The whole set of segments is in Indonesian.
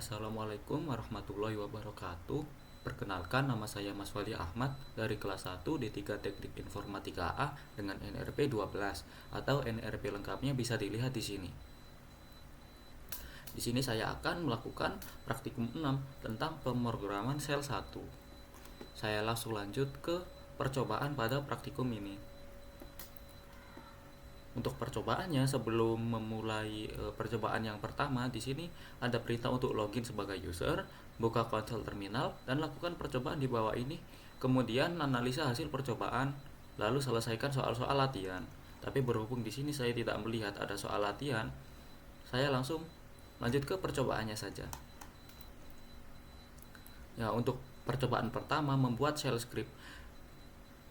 Assalamualaikum warahmatullahi wabarakatuh. Perkenalkan, nama saya Mas Wali Ahmad dari kelas 1 D3 Teknik Informatika A dengan NRP 12 atau NRP lengkapnya bisa dilihat di sini. Di sini saya akan melakukan praktikum 6 tentang pemrograman sel 1. Saya langsung lanjut ke percobaan pada praktikum ini. Untuk percobaannya, sebelum memulai percobaan yang pertama, di sini ada perintah untuk login sebagai user, buka konsol terminal, dan lakukan percobaan di bawah ini. Kemudian analisa hasil percobaan, lalu selesaikan soal-soal latihan. Tapi berhubung di sini saya tidak melihat ada soal latihan, saya langsung lanjut ke percobaannya saja. Ya, untuk percobaan pertama, membuat shell script.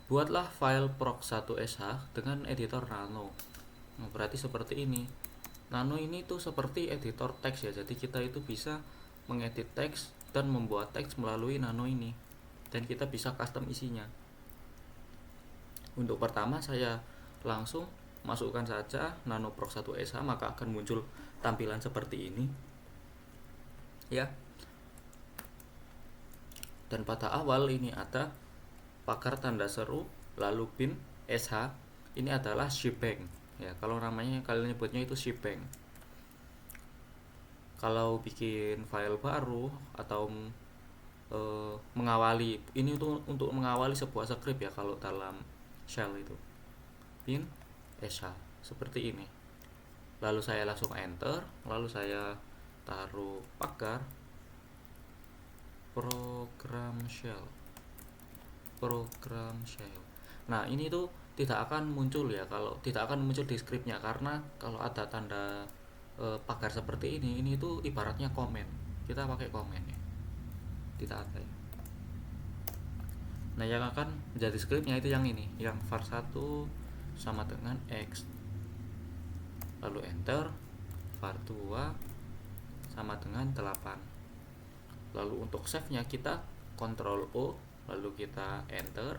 Buatlah file proc1sh dengan editor Nano. Nah, berarti seperti ini. Nano ini tuh seperti editor teks ya. Jadi kita itu bisa mengedit teks dan membuat teks melalui Nano ini. Dan kita bisa custom isinya. Untuk pertama saya langsung masukkan saja Nano proc1sh, maka akan muncul tampilan seperti ini. Ya. Dan pada awal ini ada pakar tanda seru, lalu bin sh. Ini adalah shebang. Ya, kalau namanya kalian nyebutnya itu shebang. Kalau bikin file baru atau mengawali, ini itu untuk mengawali sebuah script ya kalau dalam shell itu. Bin sh seperti ini. Lalu saya langsung enter, lalu saya taruh pakar program shell. Nah, ini tuh tidak akan muncul ya, kalau tidak akan muncul di scriptnya, karena kalau ada tanda pagar seperti ini tuh ibaratnya komen. Kita pakai komen ya, tidak ada ya. Nah, yang akan menjadi scriptnya itu yang ini, yang var1 sama dengan x, lalu enter, var2 sama dengan 8. Lalu untuk save nya kita Ctrl O, lalu kita enter,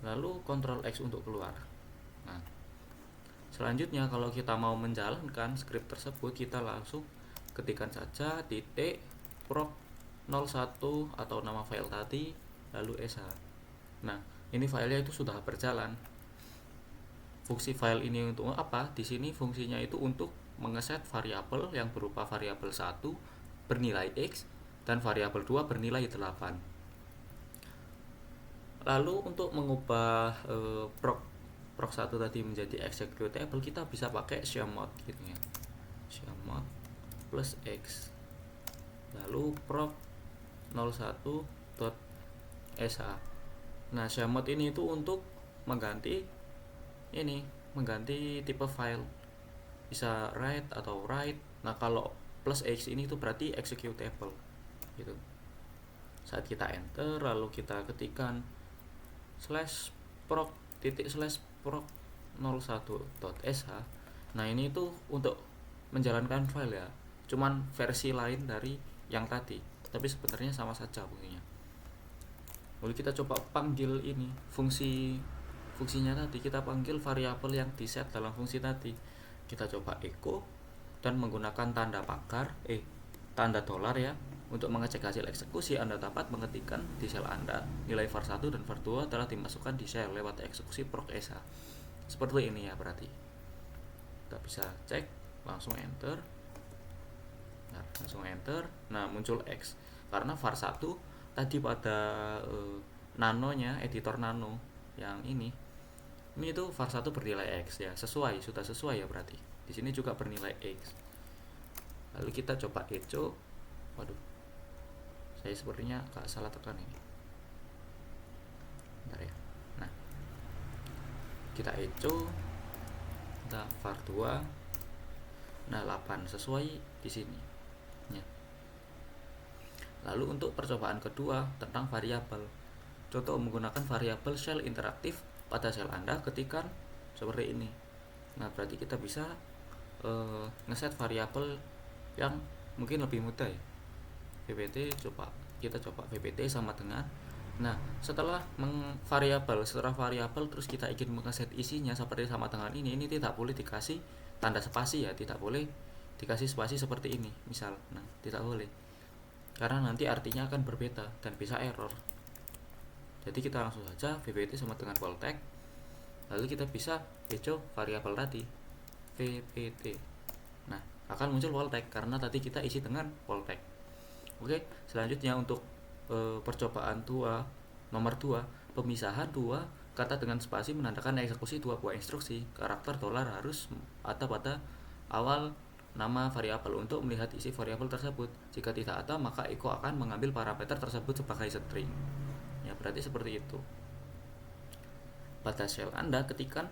lalu Ctrl X untuk keluar. Nah, selanjutnya kalau kita mau menjalankan script tersebut, kita langsung ketikkan saja titik proc 01 atau nama file tadi, lalu sh. Nah, ini filenya itu sudah berjalan. Fungsi file ini untuk apa? Di sini fungsinya itu untuk mengeset variabel yang berupa variabel 1 bernilai x dan variabel 2 bernilai 8. Lalu untuk mengubah proc1 tadi menjadi executable, kita bisa pakai chmod gitu ya. Chmod plus x. Lalu proc 01.sh. Nah, chmod ini itu untuk mengganti tipe file. Bisa write atau write. Nah, kalau plus x ini itu berarti executable gitu. Saat kita enter, lalu kita ketikkan /proc /proc 01.sh. Nah, ini tuh untuk menjalankan file ya, cuman versi lain dari yang tadi, tapi sebenarnya sama saja fungsinya. Lalu kita coba panggil ini fungsinya tadi, kita panggil variabel yang di set dalam fungsi tadi. Kita coba echo dan menggunakan tanda pakar tanda dolar ya. Untuk mengecek hasil eksekusi, Anda dapat mengetikkan di sel Anda nilai var1 dan var2 telah dimasukkan di sel lewat eksekusi proc sh. Seperti ini ya, berarti kita bisa cek, langsung enter. Nah, muncul x karena var1 tadi pada nanonya, editor nano yang ini itu var1 bernilai x ya, sudah sesuai ya, berarti di sini juga bernilai x. Lalu kita coba echo. Waduh, saya sepertinya salah tekan ini. Bentar ya. Nah, kita echo, kita var2. Nah, 8 sesuai di sini ya. Lalu untuk percobaan kedua tentang variabel. Contoh menggunakan variabel shell interaktif pada sel Anda, ketikan seperti ini. Nah, berarti kita bisa ngeset variabel yang mungkin lebih mudah ya. Kita coba vpt sama dengan, nah setelah variabel terus kita ingin mengeset isinya seperti sama dengan ini tidak boleh dikasih tanda spasi ya, tidak boleh dikasih spasi seperti ini misal. Nah, tidak boleh karena nanti artinya akan berbeda dan bisa error. Jadi kita langsung saja vpt sama dengan voltec, lalu kita bisa echo variabel tadi vpt. Nah, akan muncul voltec karena tadi kita isi dengan voltec. Oke, selanjutnya untuk percobaan nomor 2, pemisahan dua kata dengan spasi menandakan eksekusi dua buah instruksi. Karakter dolar harus ada pada awal nama variabel untuk melihat isi variabel tersebut. Jika tidak ada, maka echo akan mengambil parameter tersebut sebagai string. Ya, berarti seperti itu. Pada shell Anda ketikkan,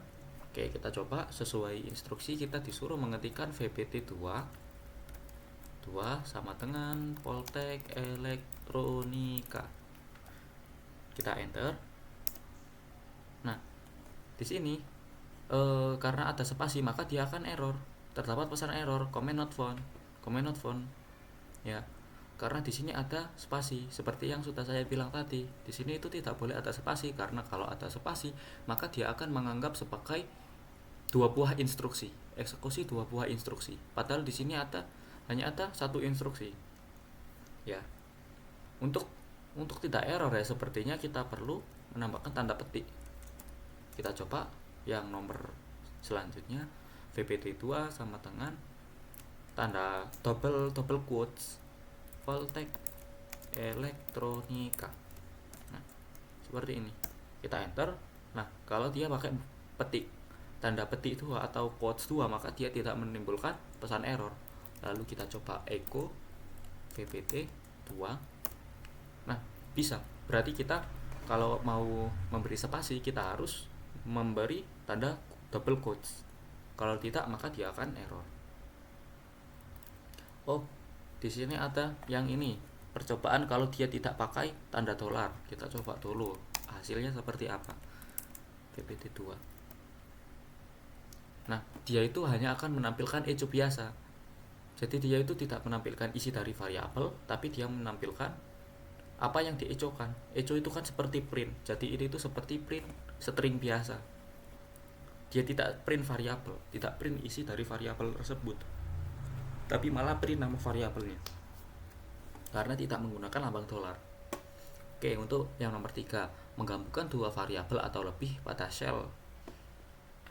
oke, kita coba sesuai instruksi. Kita disuruh mengetikkan vpt 2 sama dengan voltec elektronika. Kita enter. Nah, di sini karena ada spasi maka dia akan error. Terdapat pesan error comment not found. Ya, karena di sini ada spasi seperti yang sudah saya bilang tadi. Di sini itu tidak boleh ada spasi karena kalau ada spasi maka dia akan menganggap sebagai dua buah instruksi, eksekusi dua buah instruksi. Padahal di sini hanya ada satu instruksi. Ya. Untuk tidak error ya, sepertinya kita perlu menambahkan tanda petik. Kita coba yang nomor selanjutnya, vpt 2 sama dengan tanda double quotes voltec elektronika. Nah, seperti ini. Kita enter. Nah, kalau dia pakai petik tanda petik 2 atau quotes 2 maka dia tidak menimbulkan pesan error. Lalu kita coba echo vpt 2. Nah, bisa. Berarti kita kalau mau memberi spasi kita harus memberi tanda double quotes. Kalau tidak maka dia akan error. Oh, di sini ada yang ini, percobaan kalau dia tidak pakai tanda dolar. Kita coba dulu hasilnya seperti apa. vpt 2. Nah, dia itu hanya akan menampilkan echo biasa. Jadi dia itu tidak menampilkan isi dari variabel, tapi dia menampilkan apa yang diecokan. Echo itu kan seperti print. Jadi ini itu seperti print string biasa. Dia tidak print variabel, tidak print isi dari variabel tersebut, tapi malah print nama variabelnya karena tidak menggunakan lambang dolar. Oke, untuk yang nomor 3, menggabungkan dua variabel atau lebih pada shell.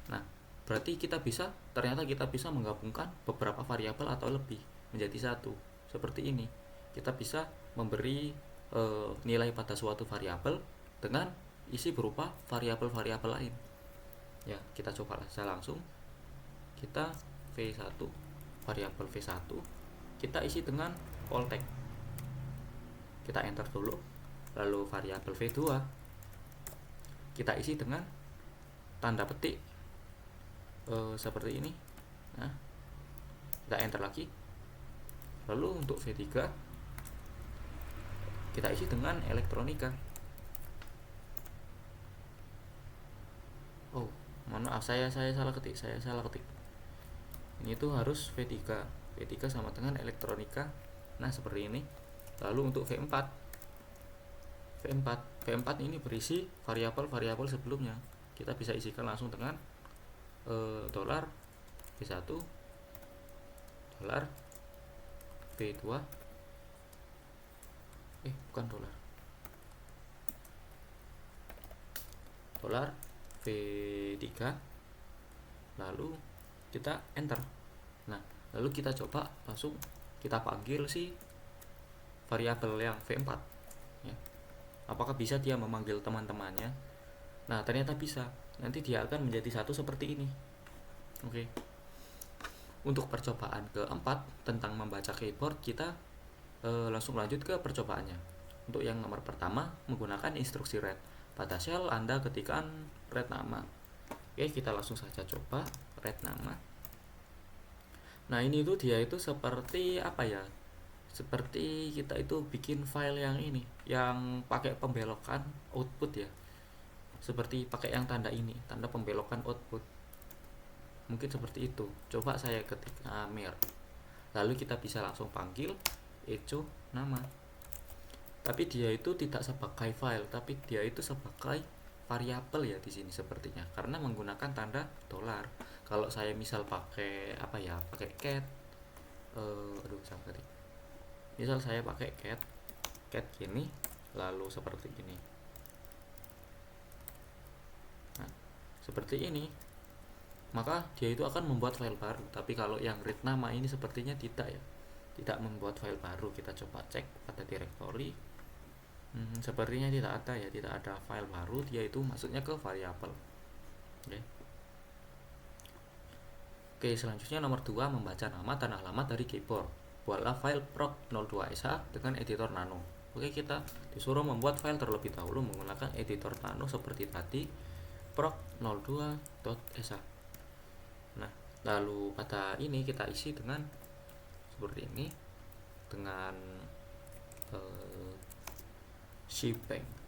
Nah, berarti ternyata kita bisa menggabungkan beberapa variabel atau lebih menjadi satu. Seperti ini. Kita bisa memberi nilai pada suatu variabel dengan isi berupa variabel-variabel lain. Ya, kita coba saja langsung. Kita V1, variabel V1 kita isi dengan voltec. Kita enter dulu. Lalu variabel V2 kita isi dengan tanda petik seperti ini. Nah, kita enter lagi. Lalu untuk V3 kita isi dengan elektronika. Oh, mohon maaf, saya salah ketik. Ini tuh harus V3 sama dengan elektronika. Nah, seperti ini. Lalu untuk V4 ini berisi variabel-variabel sebelumnya. Kita bisa isikan langsung dengan dolar V1, dolar V2, bukan dolar V3, lalu kita enter. Nah, lalu kita coba langsung kita panggil si variabel yang V4 ya. Apakah bisa dia memanggil teman-temannya? Nah, ternyata bisa. Nanti dia akan menjadi satu seperti ini. Oke. Untuk percobaan keempat tentang membaca keyboard, kita langsung lanjut ke percobaannya. Untuk yang nomor pertama, menggunakan instruksi read. Pada shell Anda ketikkan read nama. Oke, kita langsung saja coba read nama. Nah, ini tuh dia itu seperti apa ya? Seperti kita itu bikin file yang ini, yang pakai pembelokan output ya. Seperti pakai yang tanda ini, tanda pembelokan output. Mungkin seperti itu. Coba saya ketik mir. Lalu kita bisa langsung panggil echo nama. Tapi dia itu tidak sebagai file, tapi dia itu sebagai variabel ya di sini sepertinya, karena menggunakan tanda dolar. Kalau saya misal pakai pakai cat, aduh sabar tadi. Misal saya pakai cat gini, lalu seperti ini. Nah, seperti ini, maka dia itu akan membuat file baru. Tapi kalau yang read nama ini sepertinya tidak ya, tidak membuat file baru. Kita coba cek pada directory. Sepertinya tidak ada ya, tidak ada file baru. Dia itu masuknya ke variabel. Oke. Oke, selanjutnya nomor 2, membaca nama dan alamat dari keyboard. Buatlah file proc02sh dengan editor nano. Oke, kita disuruh membuat file terlebih dahulu menggunakan editor nano seperti tadi, proc02.sh. Nah, lalu pada ini kita isi dengan seperti ini, dengan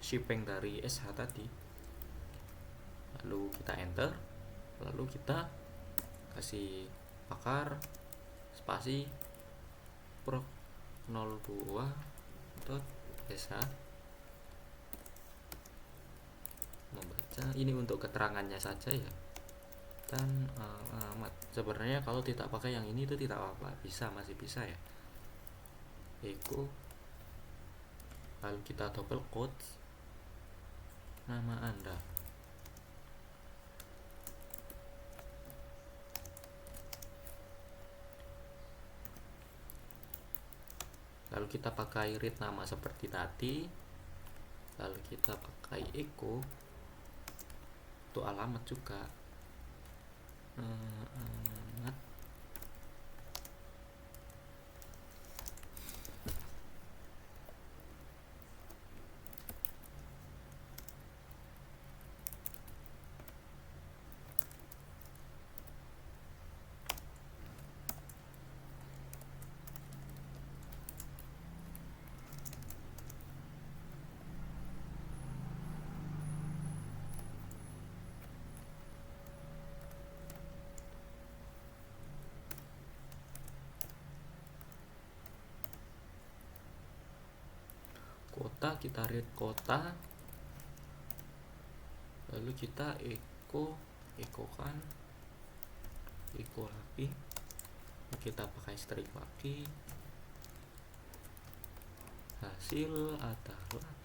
shebang dari sh tadi. Lalu kita enter, lalu kita kasih pakar spasi proc02.sh membaca. Ini untuk keterangannya saja ya. Dan alamat sebenarnya kalau tidak pakai yang ini itu tidak apa-apa, masih bisa ya. Echo, lalu kita double quotes nama Anda. Lalu kita pakai read nama seperti tadi. Lalu kita pakai echo untuk alamat juga. Alamat. Kota, kita read kota, lalu kita ekokan echo lagi, kita pakai string lagi, hasil adalah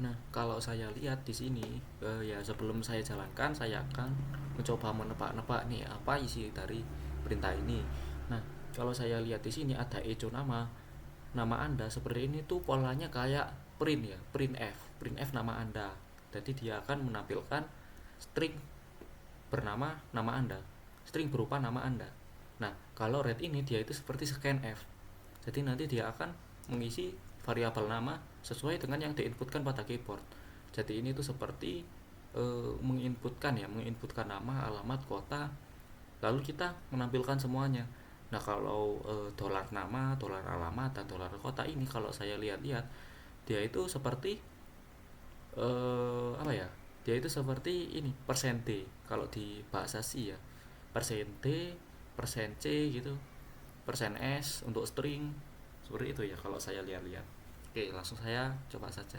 Nah, kalau saya lihat di sini, ya sebelum saya jalankan, saya akan mencoba menebak-nebak nih apa isi dari perintah ini. Nah, kalau saya lihat di sini ada echo nama Anda seperti ini tuh polanya kayak print ya, print f nama Anda. Jadi dia akan menampilkan string bernama nama Anda, string berupa nama Anda. Nah, kalau read ini dia itu seperti scanf. Jadi nanti dia akan mengisi variabel nama sesuai dengan yang diinputkan pada keyboard. Jadi ini tuh seperti menginputkan nama, alamat, kota, lalu kita menampilkan semuanya. Nah, kalau dolar nama, dolar alamat, dan dolar kota ini kalau saya lihat-lihat dia itu seperti apa ya? Dia itu seperti ini, persen D kalau di bahasa C ya. Persen D, persen C gitu. Persen S untuk string. Seperti itu ya kalau saya lihat-lihat. Oke, langsung saya coba saja.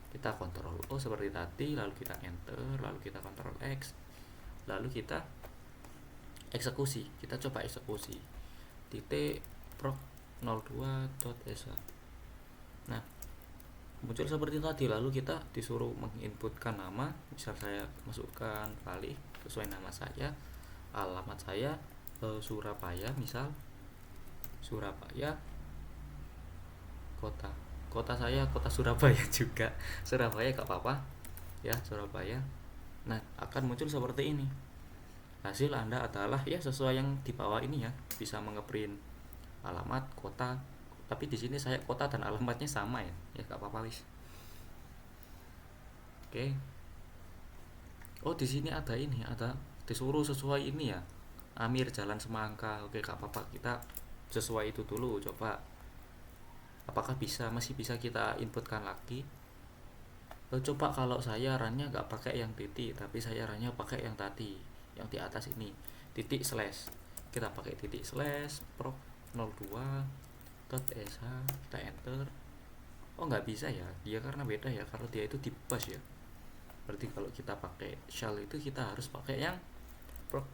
Kita Ctrl O seperti tadi, lalu kita enter, lalu kita Ctrl X, lalu kita eksekusi. Kita coba eksekusi titik proc02.sh. Nah, muncul seperti tadi. Lalu kita disuruh menginputkan nama. Misal saya masukkan kali sesuai nama saya, alamat saya Surabaya, misal Surabaya, kota saya kota Surabaya juga, Surabaya gak apa-apa ya, Surabaya. Nah, akan muncul seperti ini. Hasil Anda adalah ya sesuai yang di bawah ini ya, bisa mengeprint alamat, kota. Tapi di sini saya kota dan alamatnya sama ya, gak apa-apa wis. Oke. Oh, di sini ada ini, ada disuruh sesuai ini ya, Amir Jalan Semangka. Oke, gak apa-apa, kita sesuai itu dulu. Coba apakah masih bisa kita inputkan lagi. Coba kalau saya runnya nggak pakai yang titik, tapi saya runnya pakai yang tadi, yang di atas ini, titik slash. Kita pakai titik slash proc02 .sh, kita enter. Oh nggak bisa ya, dia karena beda ya, kalau dia itu di bash ya. Berarti kalau kita pakai shell itu kita harus pakai yang proc,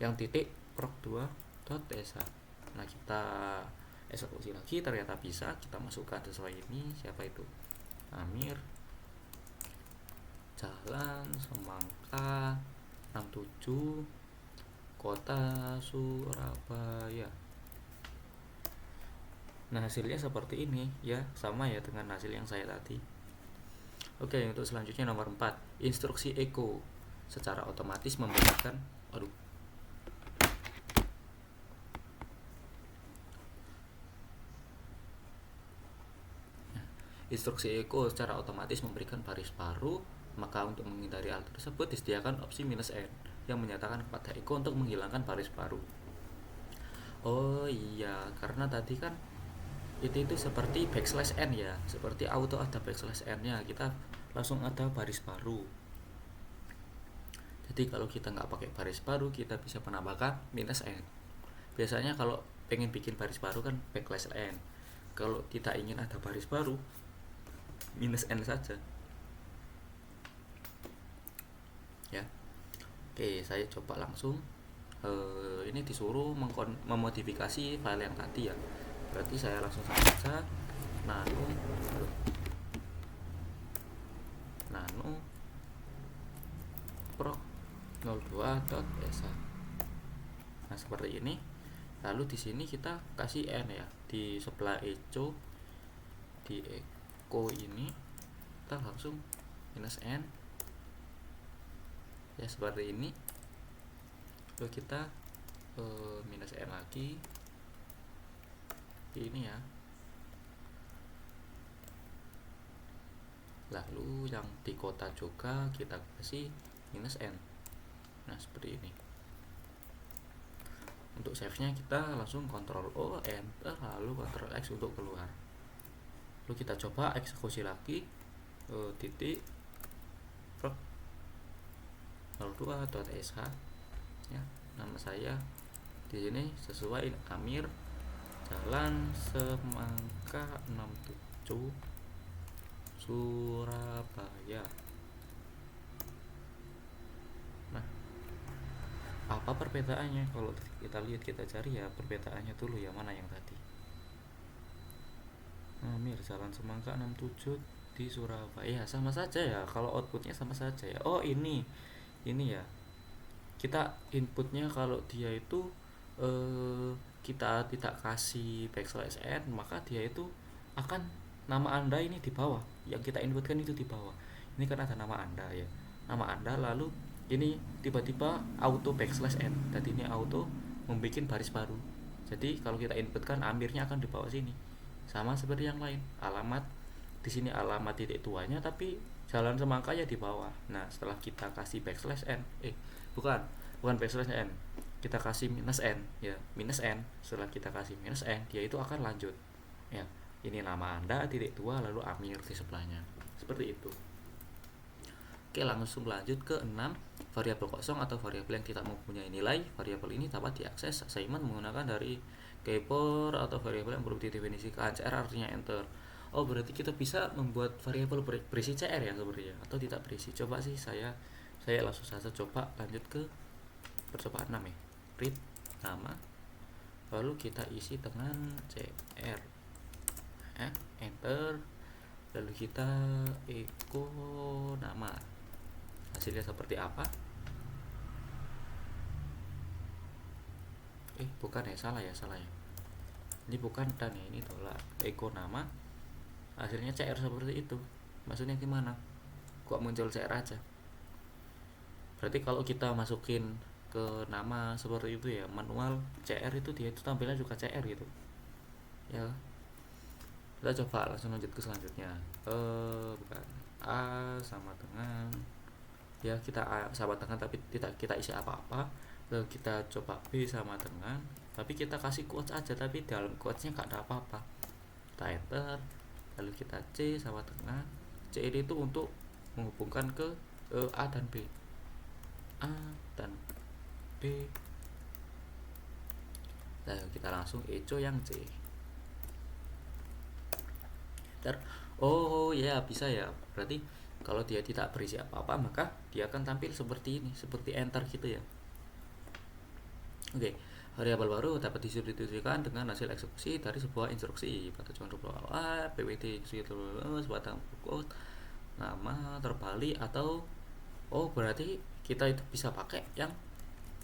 yang titik proc2.sh. Nah kita eksekusi lagi, ternyata bisa. Kita masukkan sesuai ini, siapa itu, Amir, Jalan Semangka 67, Kota Surabaya. Nah hasilnya seperti ini ya, sama ya dengan hasil yang saya tadi. Oke, untuk selanjutnya nomor 4, instruksi echo secara otomatis memberikan instruksi echo secara otomatis memberikan baris baru. Maka untuk menghindari hal tersebut disediakan opsi "-n" yang menyatakan kepada echo untuk menghilangkan baris baru. Oh iya, karena tadi kan itu seperti \n ya, seperti auto ada \n nya, kita langsung ada baris baru. Jadi kalau kita nggak pakai baris baru, kita bisa menambahkan "-n". Biasanya kalau pengen bikin baris baru kan \n. Kalau tidak ingin ada baris baru, "-n" saja ya. Oke, saya coba langsung. Ini disuruh memodifikasi file yang tadi ya, berarti saya langsung saja nano proc02.sh. Nah seperti ini. Lalu di sini kita kasih n ya, di sebelah echo, di echo ini kita langsung "-n" ya, seperti ini. Lalu kita "-n" lagi ini ya. Lalu yang di kota juga kita kasih "-n". Nah seperti ini. Untuk save nya kita langsung Ctrl O, enter, lalu Ctrl X untuk keluar. Lalu kita coba eksekusi lagi, titik proc02.sh ya, nama saya di sini sesuai Amir, Jalan Semangka 67, Surabaya. Nah apa perbedaannya? Kalau kita lihat, kita cari ya perbedaannya dulu ya, mana yang tadi, Amir Jalan Semangka 67 di Surabaya, sama saja ya, kalau outputnya sama saja ya. Oh ini ya, kita inputnya kalau dia itu kita tidak kasih \n, maka dia itu akan nama Anda ini di bawah, yang kita inputkan itu di bawah. Ini kan ada nama Anda ya, nama Anda, lalu ini tiba-tiba auto \n, jadi ini auto membuat baris baru. Jadi kalau kita inputkan Amirnya akan di bawah sini, sama seperti yang lain. Alamat di sini alamat titik tuanya, tapi Jalan Semangka ya di bawah. Nah setelah kita kasih \n, bukan \n, kita kasih "-n" ya, "-n". Setelah kita kasih "-n", dia itu akan lanjut ya. Ini nama Anda, titik 2, lalu Amir di sebelahnya, seperti itu. Oke, langsung lanjut ke 6, variabel kosong atau variabel yang tidak mempunyai nilai. Variabel ini dapat diakses assignment menggunakan dari keyboard atau variabel yang belum didefinisikan. CR artinya enter. Oh berarti kita bisa membuat variabel berisi CR ya sebenarnya, atau tidak berisi. Coba sih saya langsung saja coba lanjut ke percobaan 6 ya. Read nama, lalu kita isi dengan CR, enter, lalu kita echo nama. Hasilnya seperti apa? Bukan ya, salah ya. Ini bukan dan ya, ini tolak. Echo nama, hasilnya CR seperti itu. Maksudnya gimana? Kok muncul CR aja? Berarti kalau kita masukin ke nama seperti itu ya, manual CR itu, dia itu tampilnya juga CR gitu ya. Kita coba langsung lanjut ke selanjutnya. Bukan A sama dengan ya, kita A sama dengan tapi tidak kita isi apa-apa. Lalu kita coba B sama dengan, tapi kita kasih quotes aja, tapi dalam quotesnya gak ada apa-apa. Kita enter, lalu kita C sama dengan. C ini itu untuk menghubungkan ke A dan B, A dan B. Lalu kita langsung echo yang C. Oh ya, bisa ya, berarti kalau dia tidak berisi apa-apa maka dia akan tampil seperti ini, seperti enter gitu ya. Oke, variabel baru dapat didistribusikan dengan hasil eksekusi dari sebuah instruksi pada contoh pwd gitu, sebatang quote nama terbalik atau oh berarti kita itu bisa pakai yang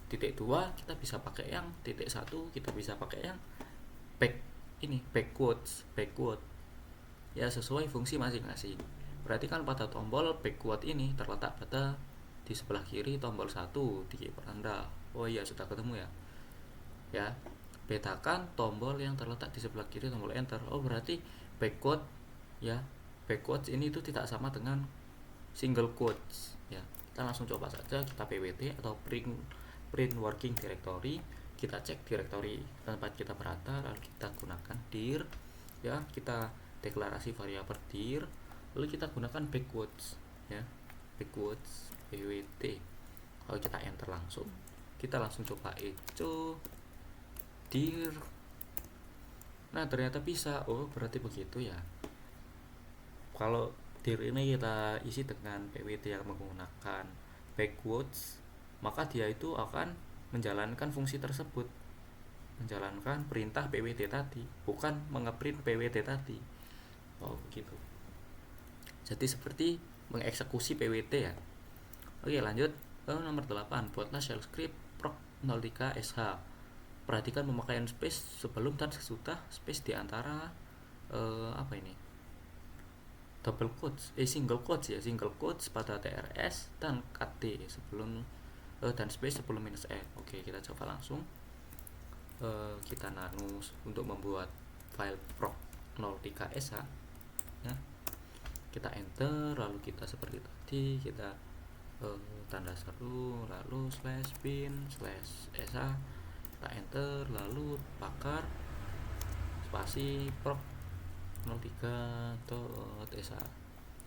titik dua, kita bisa pakai yang titik satu, kita bisa pakai yang back ini backward ya, sesuai fungsi masing-masing. Berarti kan pada tombol backward ini terletak pada di sebelah kiri tombol satu di keyboard Anda. Oh iya, sudah ketemu ya. Ya, bedakan tombol yang terletak di sebelah kiri tombol enter. Oh berarti backward ya, backwards ini itu tidak sama dengan single quotes ya. Kita langsung coba saja, kita pwd atau print working directory, kita cek directory tempat kita berada, lalu kita gunakan dir ya, kita deklarasi variabel dir, lalu kita gunakan backwards ya, backwards pwd. Kalau kita enter langsung, kita langsung coba echo dir. Nah ternyata bisa. Oh berarti begitu ya. Kalau dir ini kita isi dengan pwd yang menggunakan backwards, maka dia itu akan menjalankan fungsi tersebut, menjalankan perintah pwd tadi, bukan mengeprint pwd tadi. Oh begitu. Jadi seperti mengeksekusi pwd ya. Oke lanjut ke nomor 8, buatlah shell script proc 03 sh. Perhatikan pemakaian space sebelum dan sesudah space di antara apa ini, double quotes single quotes ya, single quotes pada trs dan kt sebelum dan space sebelum minus n. Oke, kita coba langsung. Kita nano untuk membuat file proc 03 sh ya. Kita enter, lalu kita seperti tadi, kita tanda seru, lalu slash bin slash sh, kita enter, lalu pakar spasi proc 03.sh,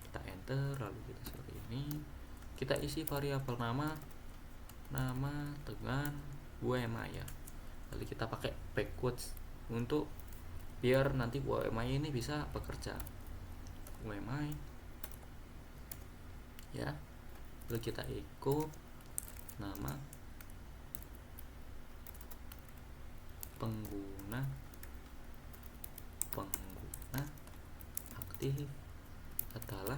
kita enter, lalu kita seperti ini, kita isi variabel nama dengan UMI ya, lalu kita pakai backwards untuk biar nanti UMI ini bisa bekerja. UMI ya, lalu kita echo nama pengguna aktif adalah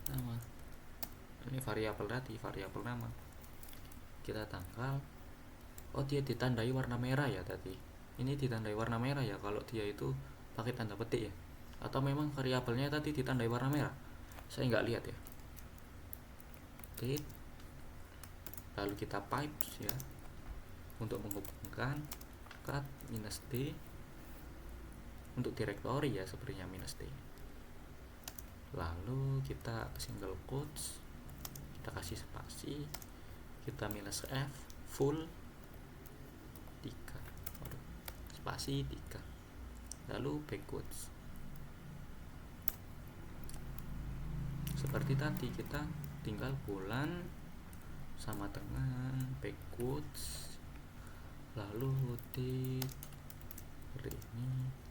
nama. Ini variabel tadi, variabel nama. Kita tanggal. Oh dia ditandai warna merah ya tadi. Ini ditandai warna merah ya kalau dia itu pakai tanda petik ya. Atau memang variabelnya tadi ditandai warna merah? Saya nggak lihat ya. Oke. Lalu kita pipes ya, untuk menghubungkan cat minus d untuk directory ya, sepertinya minus d. Lalu kita single quotes, kita kasih spasi, kita minus f full 3 spasi 3, lalu backwards seperti tadi. Kita tinggal bulan sama dengan backwards, lalu di seperti ini.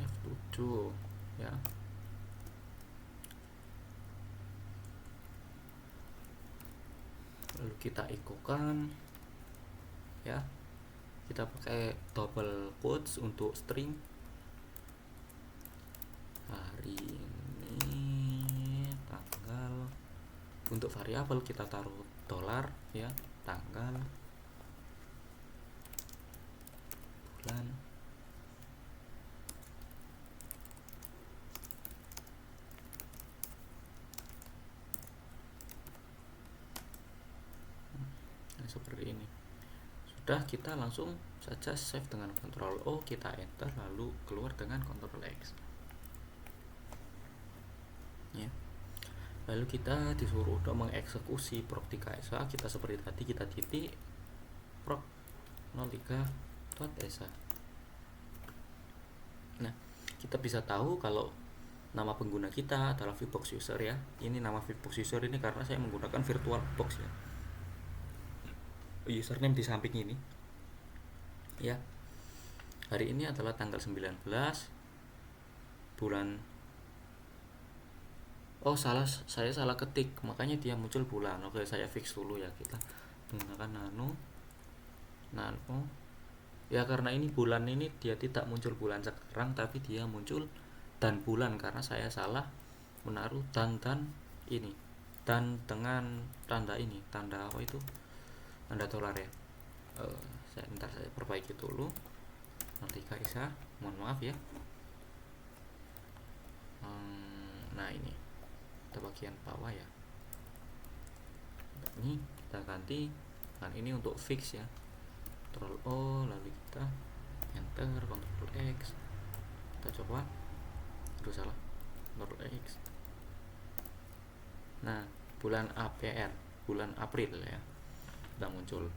F7 ya. Lalu kita echokan ya, kita pakai double quotes untuk string. Hari ini tanggal, untuk variabel kita taruh dolar ya, tanggal, bulan, seperti ini. Udah, kita langsung saja save dengan Ctrl O, kita enter, lalu keluar dengan Ctrl X ya. Lalu kita disuruh untuk mengeksekusi proc 3sa. Kita seperti tadi, kita titik proc 03.sa. Nah, kita bisa tahu kalau nama pengguna kita adalah VBox user ya. Ini nama VBox user ini karena saya menggunakan VirtualBox ya. Username di samping ini ya. Hari ini adalah tanggal 19 bulan. Oh, saya salah ketik, makanya dia muncul bulan. Oke, saya fix dulu ya. Kita menggunakan nano ya, karena ini bulan ini dia tidak muncul bulan sekarang, tapi dia muncul dan bulan karena saya salah menaruh dan ini, dan dengan tanda ini, tanda apa itu, tanda dolar ya. Saya perbaiki dulu. Nanti Kaisa, mohon maaf ya. Nah, ini kita bagian bawah ya. Ini kita ganti, kan ini untuk fix ya. Ctrl O, lalu kita enter, Ctrl X. Kita coba. Aduh, salah. Ctrl X. Nah, bulan April ya, udah muncul.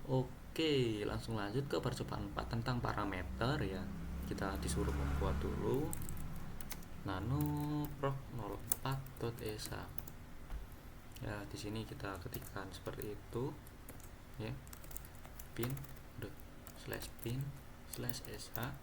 Oke, langsung lanjut ke percobaan 4 tentang parameter ya. Kita disuruh membuat dulu nano proc 04.sa ya. Di sini kita ketikkan seperti itu ya, pin /pin/sa.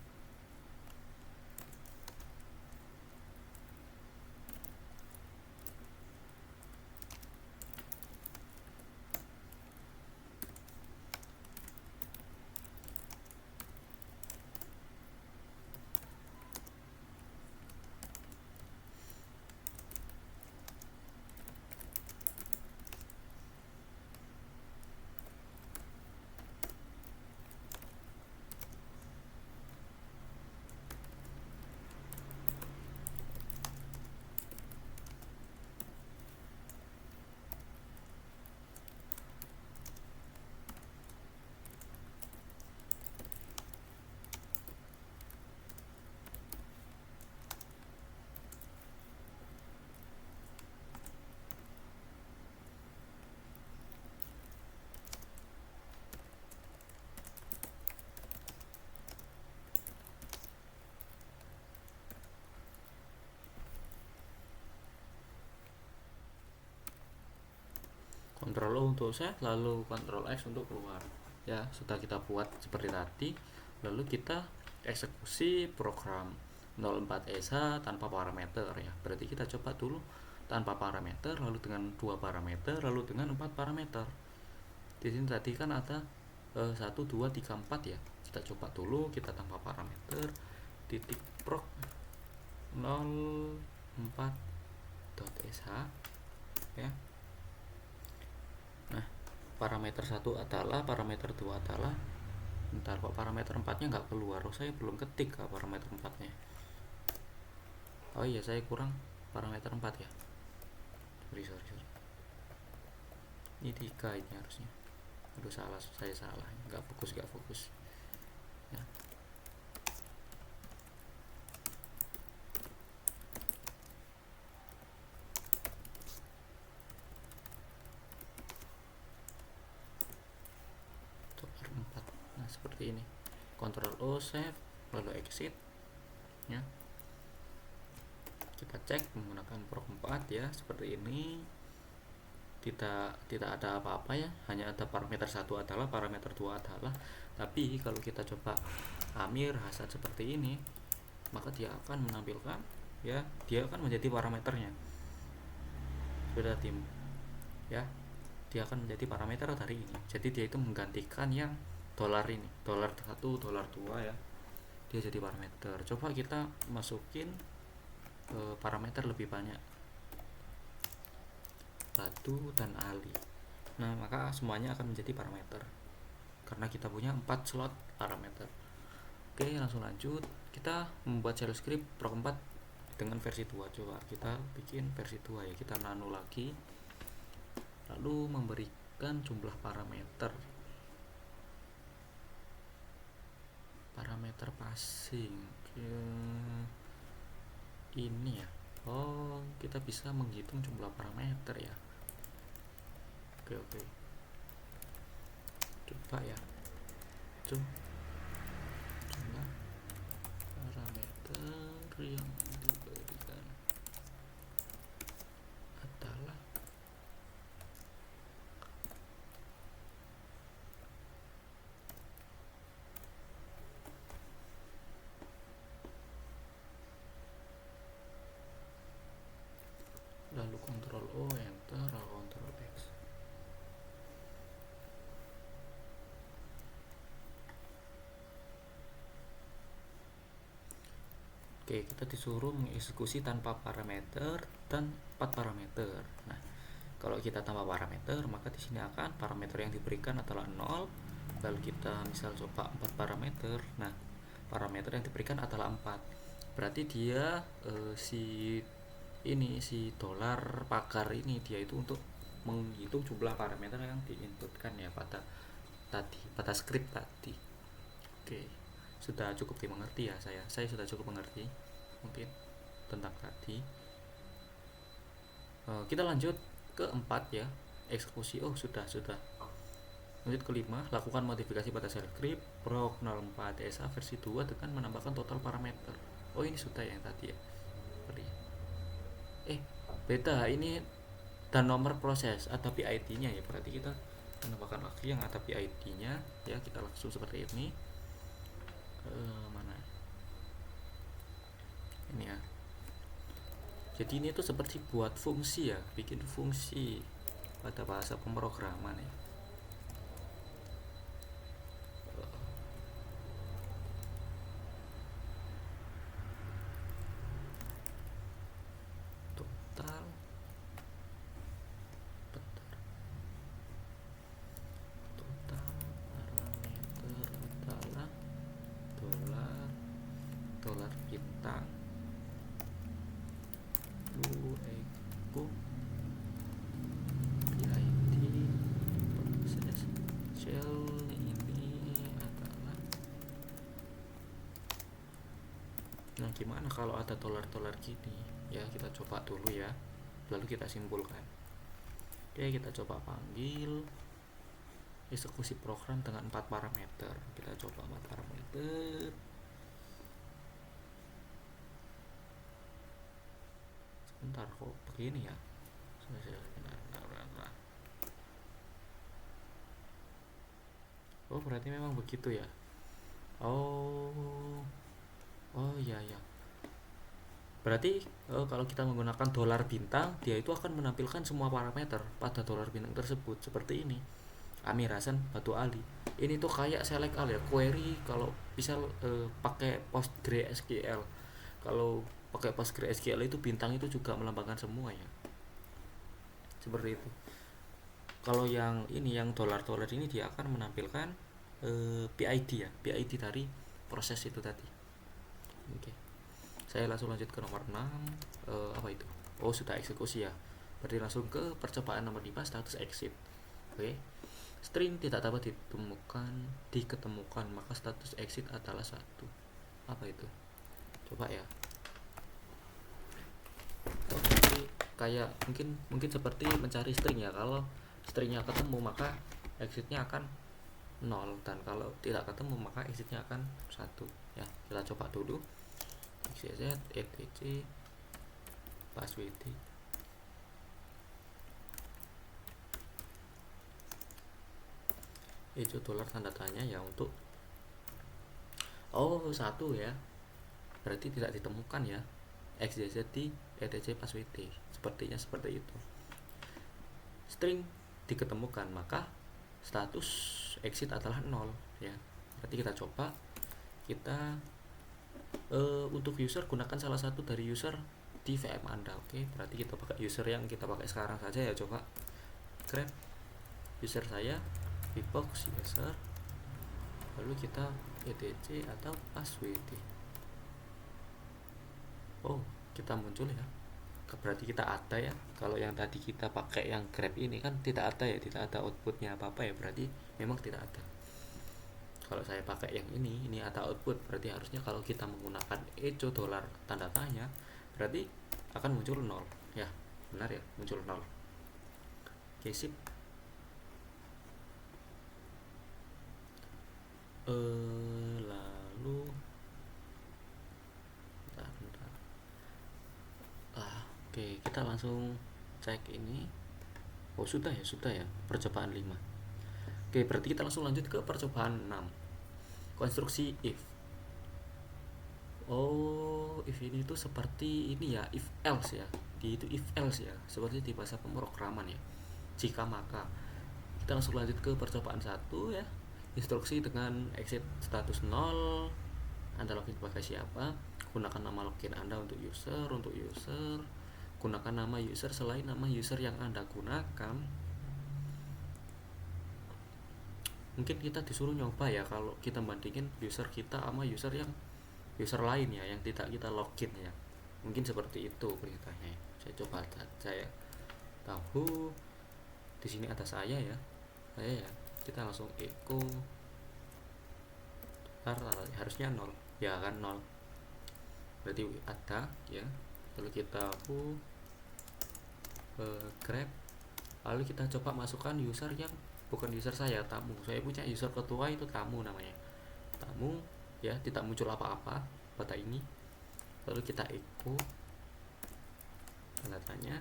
Ctrl O untuk save, lalu Ctrl X untuk keluar ya. Sudah kita buat seperti tadi, lalu kita eksekusi program 04sa tanpa parameter ya. Berarti kita coba dulu tanpa parameter, lalu dengan 2 parameter, lalu dengan 4 parameter. Di sini tadi kan ada 1, 2, 3, 4 ya. Kita coba dulu, kita tanpa parameter, titik proc 04.sa ya. Nah, parameter 1 adalah, parameter 2 adalah, bentar, kok parameter 4 nya nggak keluar. Oh, saya belum ketik ke parameter 4 nya. Oh iya, saya kurang parameter 4 ya. Sorry. Ini 3 ini harusnya. Aduh, salah, saya salah, nggak fokus ya. Seperti ini. Ctrl O, save, lalu exit ya. Kita cek menggunakan proc 4 ya, seperti ini. Tidak ada apa-apa ya, hanya ada parameter 1 adalah, parameter 2 adalah. Tapi kalau kita coba Amir Hasad seperti ini, maka dia akan menampilkan ya, dia akan menjadi parameternya. Sudah tim ya, dia akan menjadi parameter dari ini. Jadi dia itu menggantikan yang dolar ini, dolar 1, dolar 2 ya. Dia jadi parameter. Coba kita masukin parameter lebih banyak, Batu dan Ali. Nah, maka semuanya akan menjadi parameter karena kita punya 4 slot parameter. Oke, langsung lanjut. Kita membuat shell script proc 4 dengan versi 2. Coba kita bikin versi 2 ya. Kita nano lagi, lalu memberi inputkan jumlah parameter passing. Ini ya, oh kita bisa menghitung jumlah parameter ya. Oke, coba ya, jumlah parameter yang diberikan adalah lalu Ctrl O, enter, lalu Ctrl X. Oke, kita disuruh mengeksekusi tanpa parameter dan 4 parameter. Nah, kalau kita tambah parameter, maka di sini akan parameter yang diberikan adalah 0. Lalu kita misal coba 4 parameter. Nah, parameter yang diberikan adalah 4. Berarti dia si dolar pagar ini dia itu untuk menghitung jumlah parameter yang diinputkan ya pada script tadi. Oke, sudah cukup dimengerti ya saya sudah cukup mengerti mungkin tentang tadi. Kita lanjut ke 4 ya, eksekusi. Sudah. Lanjut ke 5, lakukan modifikasi pada shell script proc 04 SA versi 2 dengan menambahkan total parameter. Ini sudah yang tadi ya. Beta ini dan nomor proses atau PID-nya ya, berarti kita menambahkan lagi yang ada PID-nya ya. Kita langsung seperti ini. Mana ini ya, jadi ini tuh seperti buat fungsi ya, bikin fungsi pada bahasa pemrograman ya. Dolar bintang PID proses shell ini adalah. Nah, gimana kalau ada dolar gini ya, kita coba dulu ya, lalu kita simpulkan. Oke, kita coba panggil eksekusi program dengan 4 parameter. Kita coba 4 parameter. Bentar, kok begini ya? Berarti memang begitu ya. Iya. Berarti kalau kita menggunakan dolar bintang, dia itu akan menampilkan semua parameter pada dolar bintang tersebut seperti ini. Amir Hasan Batu Ali. Ini tuh kayak select all ya, query kalau bisa pakai PostgreSQL. Kalau pakai PostgreSQL itu bintang itu juga melambangkan semua ya. Seperti itu. Kalau yang ini, yang dolar ini dia akan menampilkan PID ya, PID dari proses itu tadi. Oke. Saya langsung lanjut ke nomor 6. Apa itu? Sudah eksekusi ya. Berarti langsung ke percobaan nomor 5, status exit. Oke. String tidak dapat diketemukan, maka status exit adalah 1. Apa itu? Coba ya. Kayak mungkin seperti mencari string ya. Kalau stringnya ketemu maka exitnya akan 0, dan kalau tidak ketemu maka exitnya akan 1 ya. Kita coba dulu. XYZ etc passwd. Itu dolar tanda tanya ya untuk 1 ya. Berarti tidak ditemukan ya. XYZ di etc passwd. Sepertinya seperti itu. String diketemukan maka status exit adalah 0 ya. Berarti kita coba, kita untuk user gunakan salah satu dari user di VM Anda. Oke, berarti kita pakai user yang kita pakai sekarang saja ya. Coba grab user saya, Vivox user, lalu kita etc atau passwd. Kita muncul ya. berarti kita ada ya. Kalau yang tadi kita pakai yang Grab ini kan tidak ada ya, tidak ada outputnya apa-apa ya, berarti memang tidak ada. Kalau saya pakai yang ini ada output, berarti harusnya kalau kita menggunakan echo dolar tanda tanya, berarti akan muncul nol ya. Benar ya, muncul nol. Oke, sip. Lalu bentar. Oke, kita langsung cek ini. Oh, sudah ya percobaan 5. Oke, berarti kita langsung lanjut ke percobaan 6. Konstruksi if. Oh, if ini tuh seperti ini ya, if else ya. Itu if else ya, seperti di bahasa pemrograman ya. Jika maka. Kita langsung lanjut ke percobaan 1 ya. Instruksi dengan exit status 0. Anda login pakai siapa? Gunakan nama login Anda untuk user. Gunakan nama user selain nama user yang Anda gunakan. Mungkin kita disuruh nyoba ya, kalau kita bandingin user kita sama user lain ya, yang tidak kita login ya. Mungkin seperti itu beritanya. Saya coba saja ya. Tahu di sini ada saya ya. Kita langsung echo. Harusnya 0 ya kan, 0. Berarti ada ya. Lalu kita Grab. Lalu kita coba masukkan user yang bukan user saya, tamu. Saya punya user ketua, itu tamu namanya. Tamu ya, tidak muncul apa-apa pada ini. Lalu kita echo tanda tanya.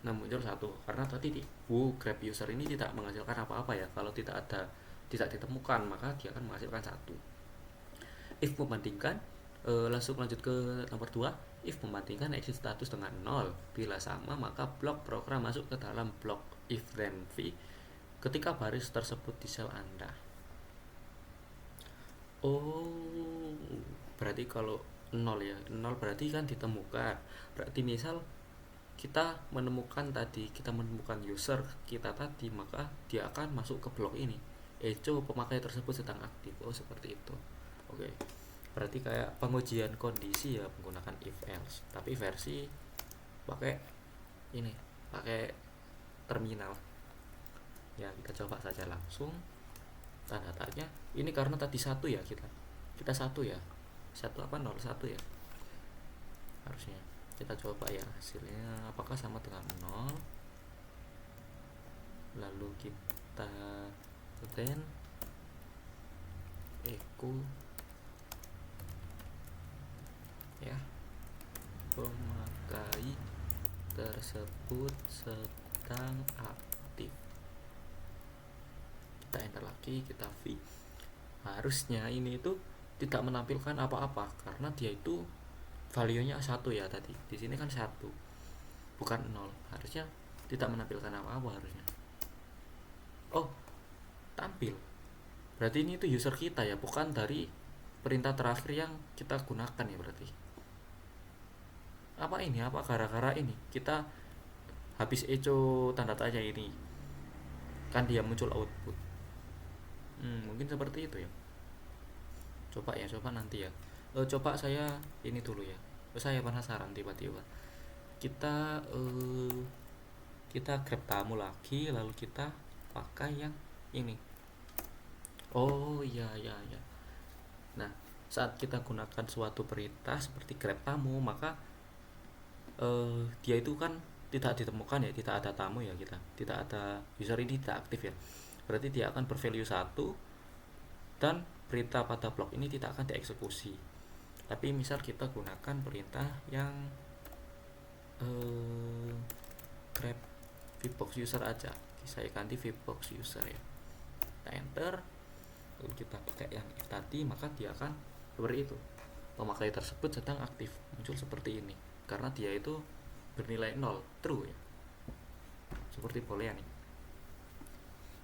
Nah, muncul 1 karena tadi Grab user ini tidak menghasilkan apa-apa ya. Kalau tidak ditemukan, maka dia akan menghasilkan 1. If membandingkan, langsung lanjut ke nomor 2. If membandingkan exit status dengan 0. Bila sama, maka blok program masuk ke dalam blok if then v ketika baris tersebut di sel Anda. Oh, berarti kalau 0 ya, 0 berarti kan ditemukan. Berarti misal kita menemukan user kita tadi, maka dia akan masuk ke blok ini. Echo pemakai tersebut sedang aktif. Oh, seperti itu. Oke. Berarti kayak pengujian kondisi ya, menggunakan if else, tapi versi pakai terminal. Ya, kita coba saja langsung. Tanda tanya. Ini karena tadi 1 ya, kita 1 ya. 1 apa 01 ya? Harusnya. Kita coba ya hasilnya apakah sama dengan 0. Lalu kita then echo ya, pemakai tersebut sedang aktif. Kita enter lagi, kita v. Harusnya ini itu tidak menampilkan apa-apa karena dia itu value-nya 1 ya tadi. Di sini kan 1, bukan 0. Harusnya tidak menampilkan apa-apa harusnya. Oh, tampil. Berarti ini itu user kita ya, bukan dari perintah terakhir yang kita gunakan ya berarti. Apa ini? Apa gara-gara ini kita habis echo tanda tanya ini kan dia muncul output. Mungkin seperti itu ya. Coba nanti ya. Coba saya ini dulu ya. Saya penasaran tiba-tiba. Kita grab tamu lagi, lalu kita pakai yang ini. Oh iya. Nah, saat kita gunakan suatu perintah seperti grab tamu, maka dia itu kan tidak ditemukan ya, tidak ada tamu ya, tidak ada user ini tidak aktif ya. Berarti dia akan bervalue 1 dan perintah pada blok ini tidak akan dieksekusi. Tapi misal kita gunakan perintah yang grab vbox user aja, saya ganti vbox user ya. Kita enter, lalu kita pakai yang if tadi, maka dia akan seperti itu. Pemakai tersebut sedang aktif, muncul seperti ini karena dia itu bernilai 0, true ya. Seperti boolean nih.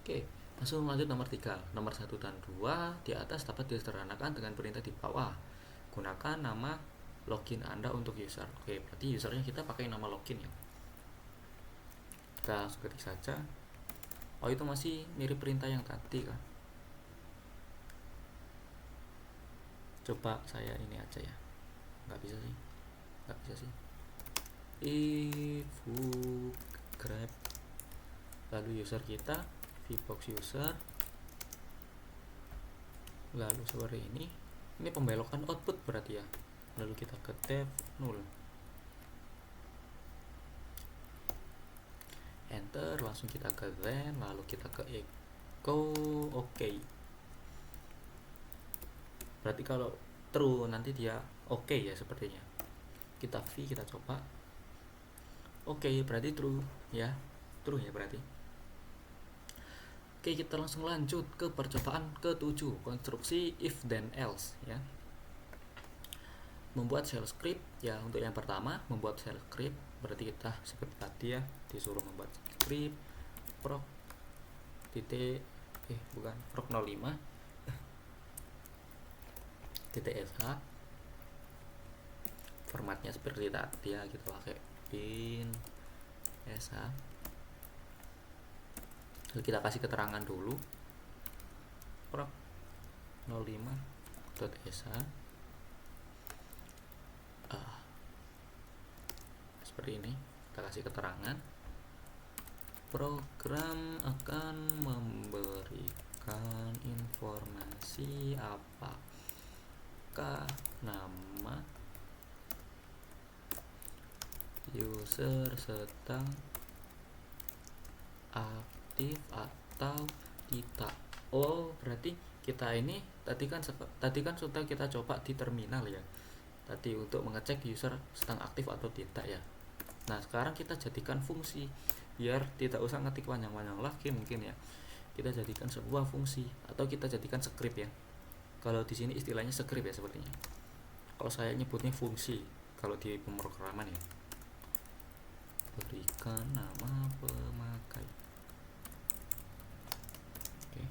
Oke, langsung lanjut nomor 3. Nomor 1 dan 2 di atas dapat disederhanakan dengan perintah di bawah. Gunakan nama login Anda untuk user. Oke, berarti usernya kita pakai nama login ya. Kita langsung ketik saja. Oh, itu masih mirip perintah yang tadi kan. Coba saya ini aja ya. Nggak bisa sih. ifu grab, lalu user kita vbox user, lalu seperti ini pembelokan output berarti ya. Lalu kita ke def null, enter, langsung kita ke then, lalu kita ke echo oke. Berarti kalau true nanti dia oke ya sepertinya. Kita v, kita coba. Oke, berarti true ya. True ya berarti. Oke, kita langsung lanjut ke percobaan ke-7, konstruksi if then else ya. Membuat shell script ya. Untuk yang pertama, membuat shell script, berarti kita seperti tadi ya, disuruh membuat script proc titik proc 05 titik sh, formatnya seperti tadi ya, kita pakai bin sh. Lalu kita kasih keterangan dulu proc 05.sh, seperti ini. Kita kasih keterangan program akan memberikan informasi apakah nama user sedang aktif atau tidak. Oh, berarti kita ini tadi kan sudah kita coba di terminal ya. Tadi untuk mengecek user sedang aktif atau tidak ya. Nah, sekarang kita jadikan fungsi biar tidak usah ngetik panjang-panjang lagi mungkin ya. Kita jadikan sebuah fungsi atau kita jadikan script ya. Kalau di sini istilahnya script ya sepertinya. Kalau saya nyebutnya fungsi kalau di pemrograman ya. Berikan nama pemakai. Oke.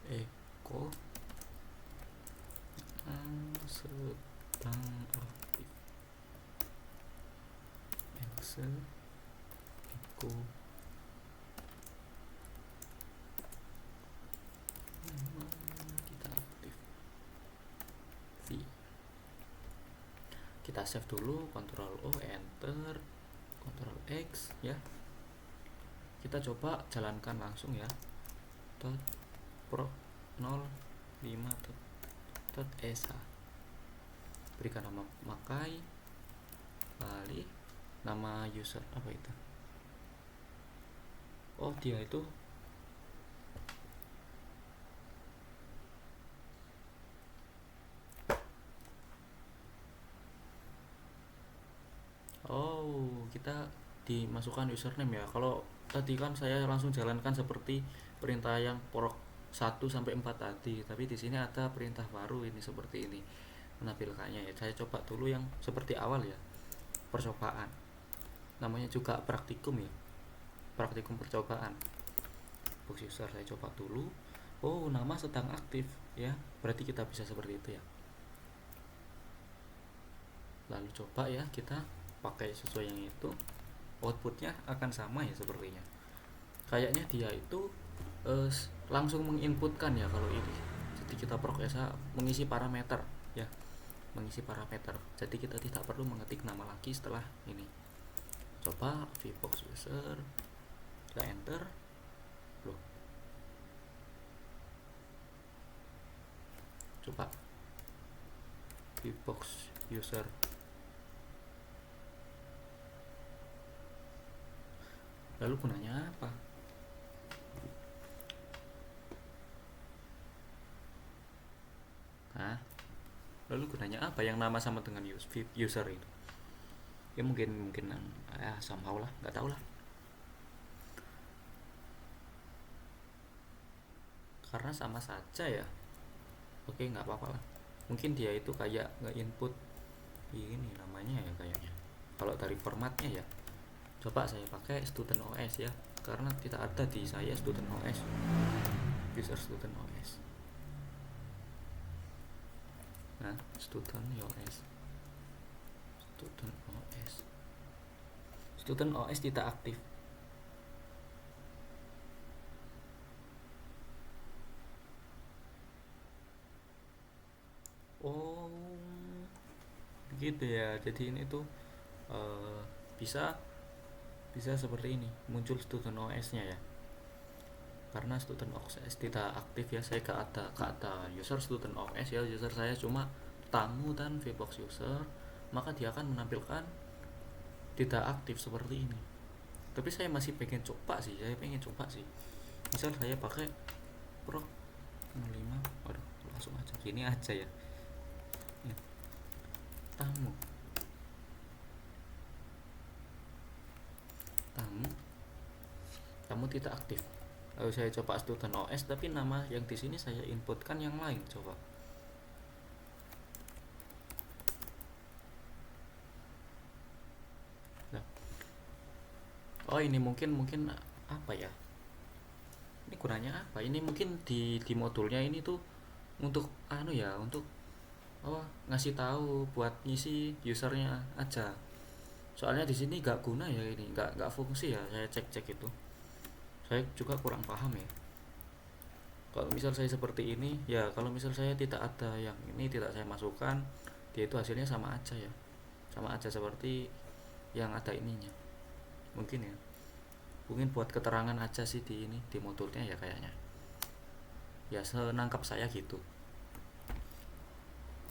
Echo sedang aktif. Echo kita aktif. V. Kita save dulu, Ctrl O, enter, Ctrl X ya. Kita coba jalankan langsung ya. Proc 05.sh, berikan nama pemakai, kali nama user apa itu. Oh, dia itu kita dimasukkan username ya. Kalau tadi kan saya langsung jalankan seperti perintah yang proc 1 sampai 4 tadi, tapi di sini ada perintah baru ini seperti ini menampilkannya ya. Saya coba dulu yang seperti awal ya, percobaan. Namanya juga praktikum ya, praktikum percobaan. Box user saya coba dulu. Oh, nama sedang aktif ya, berarti kita bisa seperti itu ya. Lalu coba ya kita pakai sesuai yang itu, outputnya akan sama ya sepertinya. Kayaknya dia itu langsung menginputkan ya kalau ini. Jadi kita prokesa mengisi parameter ya, mengisi parameter. Jadi kita tidak perlu mengetik nama lagi setelah ini. Coba vbox user, kita enter. Loh, coba vbox user, lalu gunanya apa? Lalu gunanya apa yang nama sama dengan user itu? Ya mungkin somehow lah, nggak tahu lah. Karena sama saja ya. Oke, nggak apa-apa lah. Mungkin dia itu kayak nge-input ini namanya ya kayaknya. Kalau dari formatnya ya. Coba saya pakai student OS ya, karena tidak ada di saya student OS, user student OS. Nah, student OS, student OS, student OS tidak aktif. Oh, begitu ya. Jadi ini tuh eh, bisa bisa seperti ini, muncul student OS-nya ya. Karena student OS tidak aktif ya, saya ke ada user student OS ya, user saya cuma tamu dan VBox user, maka dia akan menampilkan tidak aktif seperti ini. Tapi saya masih pengen coba sih, misal saya pakai Pro 05, waduh langsung aja gini aja ya. Ya, tamu tamu tamu tidak aktif. Lalu saya coba student OS, tapi nama yang di sini saya inputkan yang lain. Coba. Nah, oh ini mungkin apa ya? Ini gunanya apa? Ini mungkin di modulnya ini tuh untuk anu ya, untuk ngasih tahu buat ngisi usernya aja. Soalnya di sini nggak guna ya, ini nggak fungsi ya. Saya cek itu. Saya juga kurang paham ya. Kalau misal saya seperti ini ya, kalau misal saya tidak ada yang ini, tidak saya masukkan, dia itu hasilnya sama aja ya, sama aja seperti yang ada ininya. Mungkin ya, mungkin buat keterangan aja sih di ini, di modulnya ya kayaknya ya, senangkap saya gitu.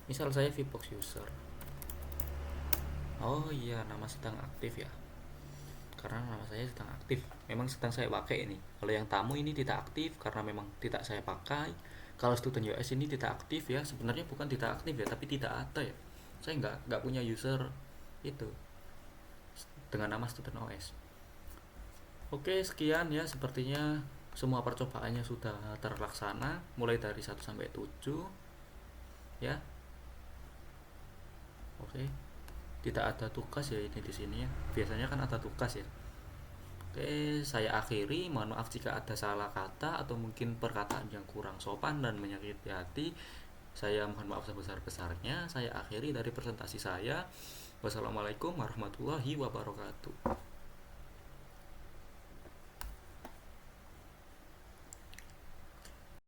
Misal saya VBox user, oh iya nama sedang aktif ya, karena nama saya sedang aktif, memang sedang saya pakai ini. Kalau yang tamu ini tidak aktif karena memang tidak saya pakai. Kalau student US ini tidak aktif ya, sebenarnya bukan tidak aktif ya, tapi tidak ada ya, saya nggak punya user itu dengan nama student OS. Oke, sekian ya, sepertinya semua percobaannya sudah terlaksana mulai dari 1 sampai 7 ya. Oke, tidak ada tugas ya ini di sini ya, biasanya kan ada tugas ya. Oke, saya akhiri. Mohon maaf jika ada salah kata atau mungkin perkataan yang kurang sopan dan menyakiti hati. Saya mohon maaf sebesar-besarnya. Saya akhiri dari presentasi saya. Wassalamualaikum warahmatullahi wabarakatuh.